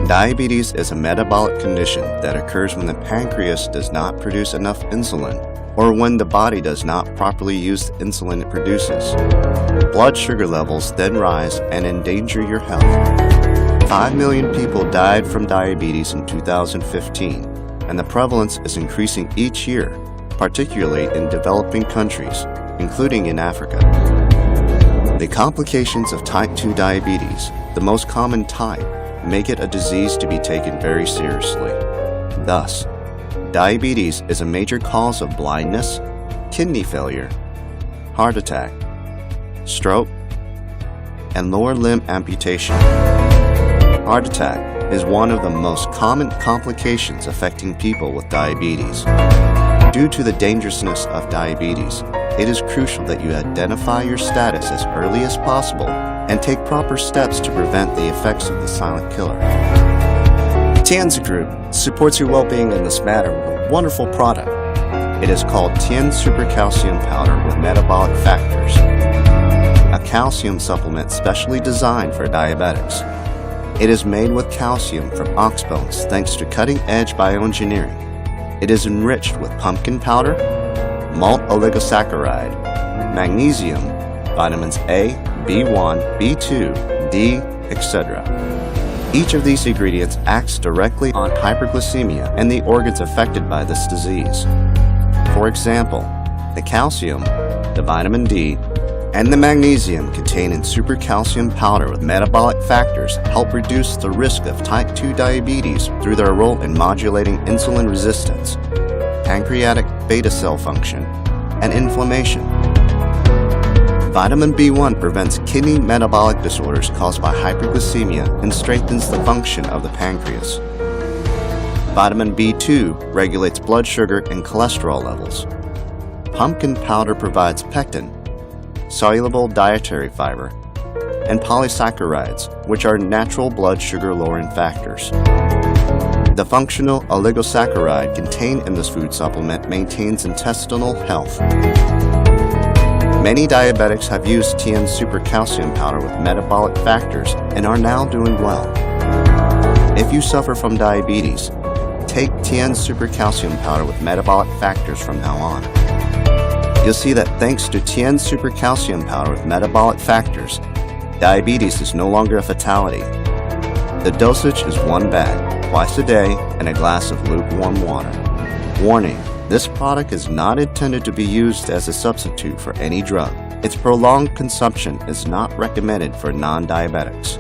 Diabetes is a metabolic condition that occurs when the pancreas does not produce enough insulin or when the body does not properly use the insulin it produces. Blood sugar levels then rise and endanger your health. 5 million people died from diabetes in 2015, and the prevalence is increasing each year, particularly in developing countries, including in Africa. The complications of type 2 diabetes, the most common type, make it a disease to be taken very seriously. Thus, diabetes is a major cause of blindness, kidney failure, heart attack, stroke, and lower limb amputation. Heart attack is one of the most common complications affecting people with diabetes. Due to the dangerousness of diabetes, it is crucial that you identify your status as early as possible and take proper steps to prevent the effects of the silent killer. Tiens Group supports your well-being in this matter with a wonderful product. It is called Tiens Super Calcium Powder with Metabolic Factors, a calcium supplement specially designed for diabetics. It is made with calcium from ox bones thanks to cutting-edge bioengineering. It is enriched with pumpkin powder, malt oligosaccharide, magnesium, vitamins A, B1, B2, D, etc. Each of these ingredients acts directly on hyperglycemia and the organs affected by this disease. For example, the calcium, the vitamin D, and the magnesium contained in super calcium powder with metabolic factors help reduce the risk of type 2 diabetes through their role in modulating insulin resistance, pancreatic beta cell function, and inflammation. Vitamin B1 prevents kidney metabolic disorders caused by hyperglycemia and strengthens the function of the pancreas. Vitamin B2 regulates blood sugar and cholesterol levels. Pumpkin powder provides pectin, soluble dietary fiber, and polysaccharides, which are natural blood sugar lowering factors. The functional oligosaccharide contained in this food supplement maintains intestinal health. Many diabetics have used Tiens Super Calcium Powder with metabolic factors and are now doing well. If you suffer from diabetes, take Tiens Super Calcium Powder with metabolic factors from now on. You'll see that thanks to Tiens Super Calcium Powder with metabolic factors, diabetes is no longer a fatality. The dosage is 1 bag, twice a day, and a glass of lukewarm water. Warning: this product is not intended to be used as a substitute for any drug. Its prolonged consumption is not recommended for non-diabetics.